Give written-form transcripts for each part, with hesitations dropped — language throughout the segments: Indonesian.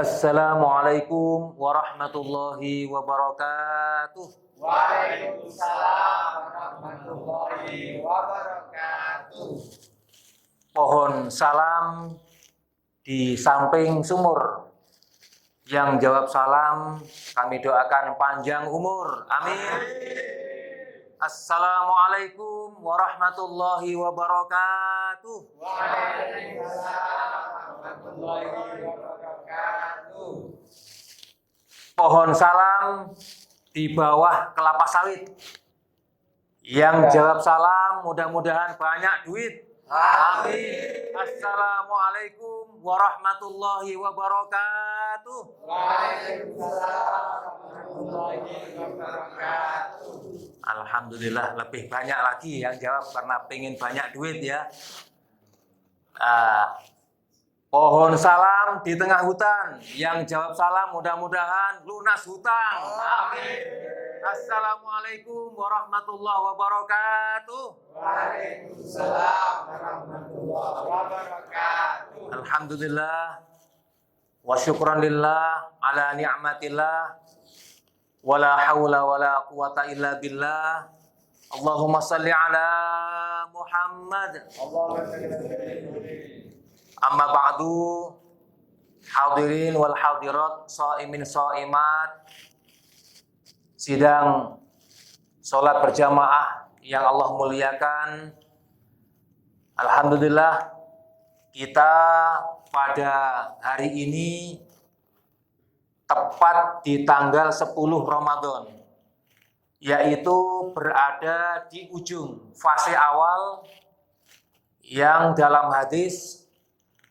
Assalamualaikum warahmatullahi wabarakatuh. Waalaikumsalam warahmatullahi wabarakatuh. Pohon salam di samping sumur. Yang jawab salam kami doakan panjang umur. Amin. Assalamualaikum warahmatullahi wabarakatuh. Waalaikumsalam warahmatullahi wabarakatuh. Pohon salam di bawah kelapa sawit. Yang jawab salam mudah-mudahan banyak duit. Amin. Assalamualaikum warahmatullahi wabarakatuh. Waalaikumsalam warahmatullahi wabarakatuh. Alhamdulillah lebih banyak lagi yang jawab karena pengen banyak duit ya. Pohon salam di tengah hutan. Yang jawab salam mudah-mudahan lunas hutang. Amin. Assalamualaikum warahmatullahi wabarakatuh. Waalaikumsalam warahmatullahi wabarakatuh. Alhamdulillah wa syukran lillah ala ni'matillah wala haula wala quwata illa billah. Allahumma salli ala Muhammad. Amma ba'du, hadirin wal hadirat, shaimin shaimat, sidang sholat berjamaah yang Allah muliakan. Alhamdulillah kita pada hari ini tepat di tanggal 10 Ramadan, yaitu berada di ujung fase awal yang dalam hadis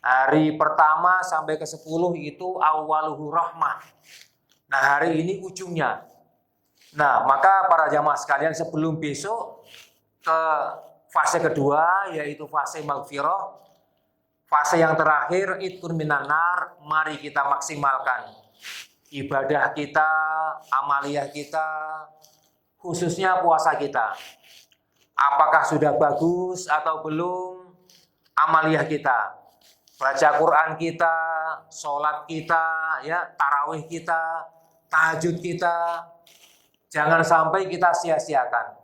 hari pertama sampai ke 10 itu awaluhu rahmah. Nah hari ini ujungnya. Nah maka para jamaah sekalian sebelum besok ke fase kedua yaitu fase maghfirah, fase yang terakhir itqun minan nar, mari kita maksimalkan ibadah kita, amaliyah kita, khususnya puasa kita. Apakah sudah bagus atau belum amaliyah kita? Baca Quran kita, sholat kita, ya, tarawih kita, tahajud kita. Jangan sampai kita sia-siakan.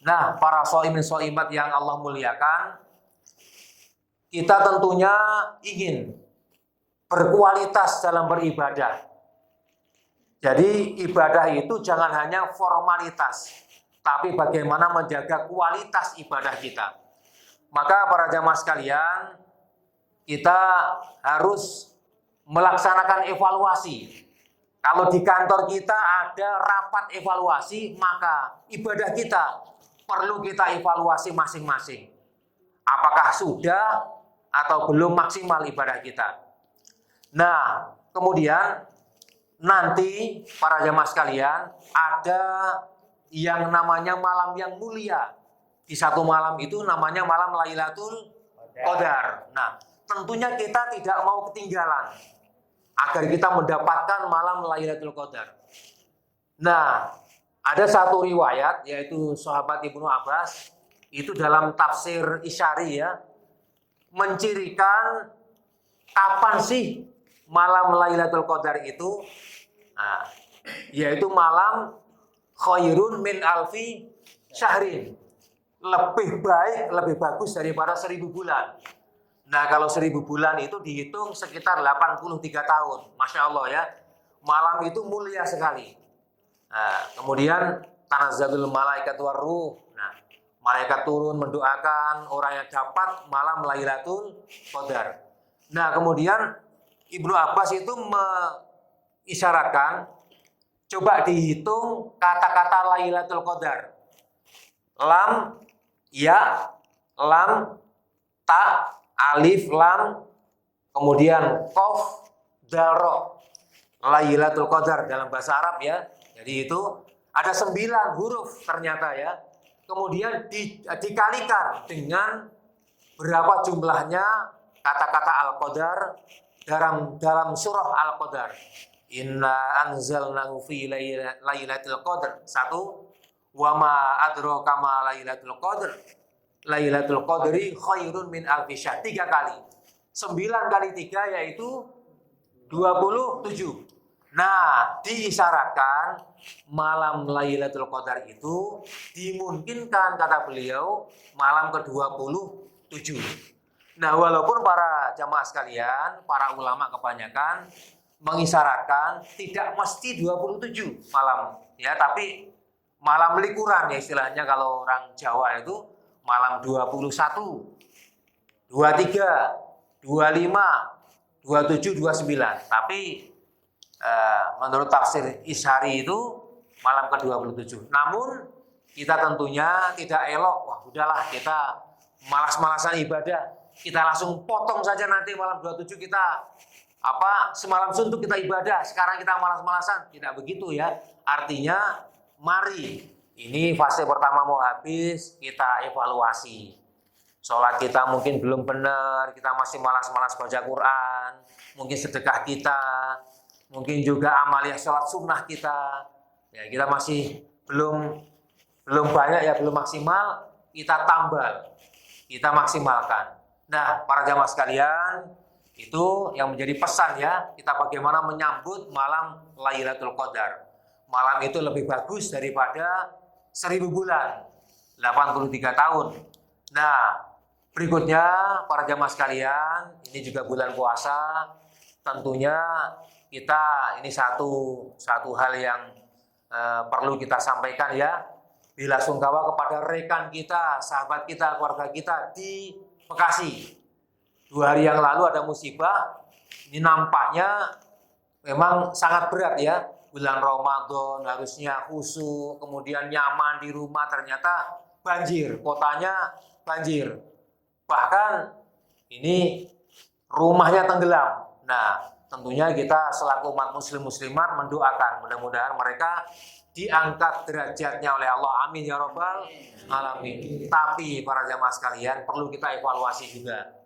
Nah, para shaimin shaimat yang Allah muliakan, kita tentunya ingin berkualitas dalam beribadah. Jadi ibadah itu jangan hanya formalitas, tapi bagaimana menjaga kualitas ibadah kita. Maka para jamaah sekalian, kita harus melaksanakan evaluasi. Kalau di kantor kita ada rapat evaluasi, maka ibadah kita perlu kita evaluasi masing-masing. Apakah sudah atau belum maksimal ibadah kita. Nah, kemudian nanti para jamaah sekalian ada yang namanya malam yang mulia. Di satu malam itu namanya malam Lailatul Qadar. Nah, tentunya kita tidak mau ketinggalan agar kita mendapatkan malam Lailatul Qadar. Nah, ada satu riwayat yaitu sahabat Ibnu Abbas itu dalam tafsir Isyari ya mencirikan kapan sih malam Lailatul Qadar itu. Nah, yaitu malam khairun min alfi syahrin. Lebih baik, lebih bagus daripada 1000 bulan. Nah, kalau 1000 bulan itu dihitung sekitar 83 tahun. Masya Allah ya. Malam itu mulia sekali. Nah, kemudian tanazzalul malaikat waruh. Nah, malaikat turun mendoakan orang yang dapat malam Lailatul Qadar. Nah, kemudian Ibnu Abbas itu isyaratkan, coba dihitung kata-kata Lailatul Qadar. Lam, ya, lam, ta, alif, lam, kemudian qaf, dal, ro. Lailatul Qadar dalam bahasa Arab ya. Jadi itu ada 9 huruf ternyata ya. Kemudian dikalikan dengan berapa jumlahnya kata-kata Al-Qadar dalam surah Al-Qadar. Inna anzalnahu fi lailatul qadr. 1. Wa ma adraka ma lailatul qadr. Lailatul qadri khairun min alfi syahr. 3 kali. 9 kali 3 yaitu 27. Nah, diisyaratkan malam Lailatul Qadar itu dimungkinkan, kata beliau, malam ke-27. Nah, walaupun para jamaah sekalian, para ulama kebanyakan mengisyaratkan tidak mesti 27 malam, ya, tapi malam likuran ya istilahnya kalau orang Jawa itu malam 21, 23, 25, 27, 29. Tapi menurut tafsir Ishari itu malam ke-27. Namun kita tentunya tidak elok, wah udahlah kita malas-malasan ibadah, kita langsung potong saja nanti malam 27 kita semalam suntuk kita ibadah, sekarang kita malas-malasan. Tidak begitu ya. Artinya mari, ini fase pertama mau habis, kita evaluasi. Sholat kita mungkin belum benar, kita masih malas-malas baca Quran, mungkin sedekah kita, mungkin juga amaliyah sholat sunnah kita, ya kita masih belum banyak ya, belum maksimal, kita tambal, kita maksimalkan. Nah, para jamaah sekalian, itu yang menjadi pesan ya, kita bagaimana menyambut malam Lailatul Qadar. Malam itu lebih bagus daripada 1000 bulan, 83 tahun. Nah, berikutnya para jamaah sekalian, ini juga bulan puasa, tentunya kita ini satu hal yang perlu kita sampaikan ya, bela sungkawa kepada rekan kita, sahabat kita, keluarga kita di Bekasi. 2 hari yang lalu ada musibah, ini nampaknya memang sangat berat ya, bulan Ramadan harusnya khusyuk, kemudian nyaman di rumah, ternyata banjir, kotanya banjir. Bahkan ini rumahnya tenggelam. Nah, tentunya kita selaku umat muslim muslimat mendoakan mudah-mudahan mereka diangkat derajatnya oleh Allah. Amin ya rabbal alamin. Tapi para jamaah sekalian perlu kita evaluasi juga.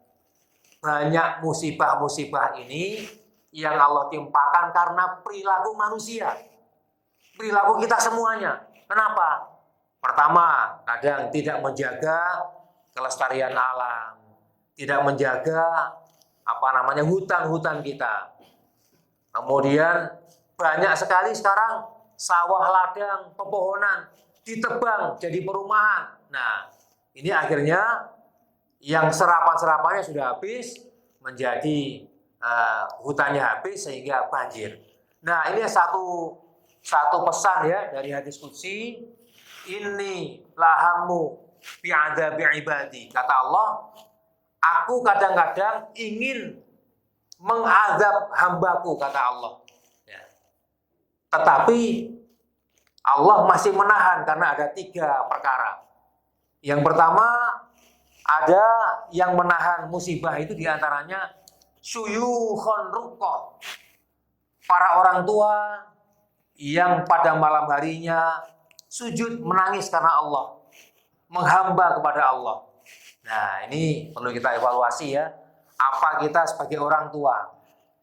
Banyak musibah-musibah ini yang Allah timpakan karena perilaku manusia. Perilaku kita semuanya. Kenapa? Pertama, kadang tidak menjaga kelestarian alam, tidak menjaga hutan-hutan kita. Kemudian banyak sekali sekarang sawah ladang, pepohonan ditebang jadi perumahan. Nah, ini akhirnya yang serapan-serapannya sudah habis menjadi hutannya habis sehingga banjir. Nah, ini satu pesan ya dari hadis qudsi, inni lahamu bi'adzabi ibadi. Kata Allah, aku kadang-kadang ingin mengadab hambaku, kata Allah. Ya. Tetapi Allah masih menahan karena ada 3 perkara. Yang pertama, ada yang menahan musibah itu diantaranya syuyukhun ruqqah. Para orang tua yang pada malam harinya sujud menangis karena Allah, menghamba kepada Allah. Nah, ini perlu kita evaluasi ya. Apa kita sebagai orang tua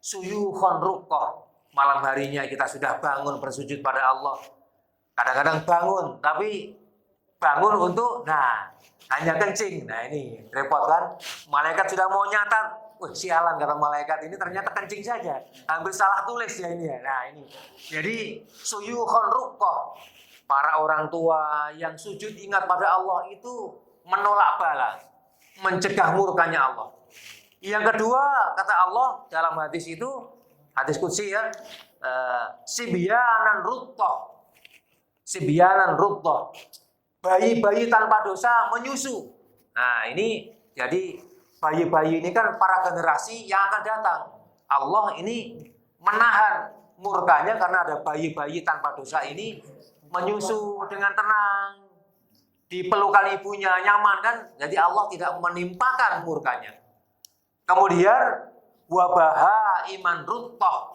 syuyukhun ruqqah, malam harinya kita sudah bangun bersujud pada Allah. Kadang-kadang bangun, tapi bangun untuk hanya kencing. Nah, ini repot kan? Malaikat sudah mau nyatat. Wah, sialan kata malaikat, ini ternyata kencing saja. Hampir salah tulis ya ini ya. Nah, ini. Jadi syuyukhun ruqqah, para orang tua yang sujud ingat pada Allah itu menolak bala, mencegah murkanya Allah. Yang kedua, kata Allah dalam hadis itu, hadis qudsi ya, sibyanan ruttah, bayi-bayi tanpa dosa menyusu. Nah, ini jadi bayi-bayi ini kan para generasi yang akan datang. Allah ini menahan murkanya karena ada bayi-bayi tanpa dosa ini menyusu dengan tenang, di pelukan ibunya nyaman kan. Jadi Allah tidak menimpakan murkanya. Kemudian wabaha iman ruttah,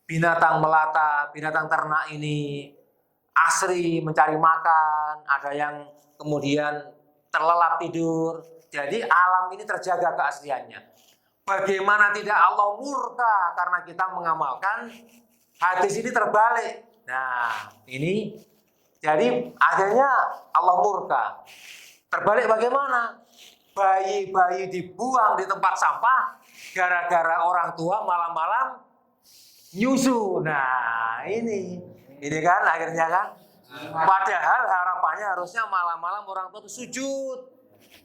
binatang melata, binatang ternak ini asri mencari makan, ada yang kemudian terlelap tidur. Jadi alam ini terjaga keasliannya. Bagaimana tidak Allah murka karena kita mengamalkan hadis ini terbalik. Nah, ini jadi akhirnya Allah murka. Terbalik bagaimana? Bayi-bayi dibuang di tempat sampah gara-gara orang tua malam-malam nyusu. Nah, ini kan akhirnya kan. Padahal harapannya harusnya malam-malam orang tua itu sujud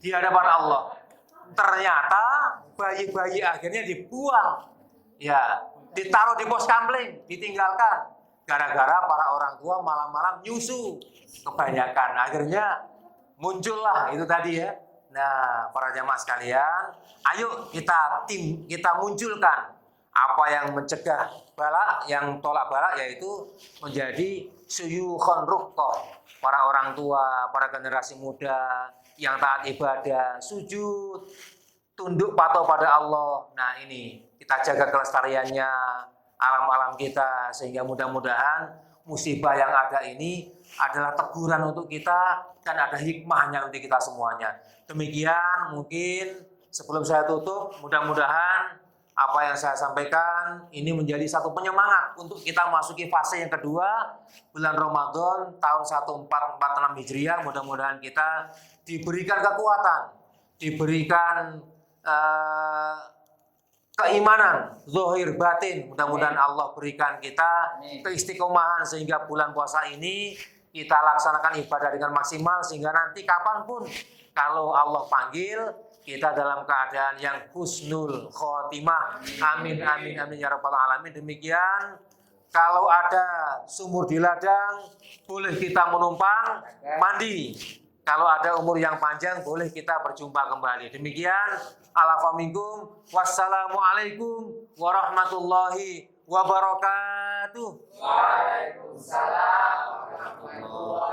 di hadapan Allah. Ternyata bayi-bayi akhirnya dibuang. Ya, ditaruh di pos kamling, ditinggalkan. Gara-gara para orang tua malam-malam nyusu kebanyakan. Akhirnya muncullah itu tadi ya. Nah, para jamaah sekalian, ayo kita munculkan apa yang mencegah balak, yang tolak balak, yaitu menjadi suyukhon ruqqah, para orang tua, para generasi muda yang taat ibadah, sujud, tunduk patuh pada Allah. Nah, ini kita jaga kelestariannya alam-alam kita, sehingga mudah-mudahan musibah yang ada ini adalah teguran untuk kita dan ada hikmahnya untuk kita semuanya. Demikian mungkin sebelum saya tutup, mudah-mudahan apa yang saya sampaikan ini menjadi satu penyemangat untuk kita masuki fase yang kedua, bulan Ramadan tahun 1446 Hijriah. Mudah-mudahan kita diberikan kekuatan, diberikan keimanan zahir batin. Mudah-mudahan Allah berikan kita keistiqomahan sehingga bulan puasa ini kita laksanakan ibadah dengan maksimal, sehingga nanti kapanpun kalau Allah panggil kita dalam keadaan yang husnul khotimah. Amin amin amin ya rabbal alamin. Demikian, kalau ada sumur di ladang boleh kita menumpang mandi. Kalau ada umur yang panjang boleh kita berjumpa kembali. Demikian, alafa minkum. Wassalamualaikum warahmatullahi wabarakatuh. Waalaikumsalam warahmatullahi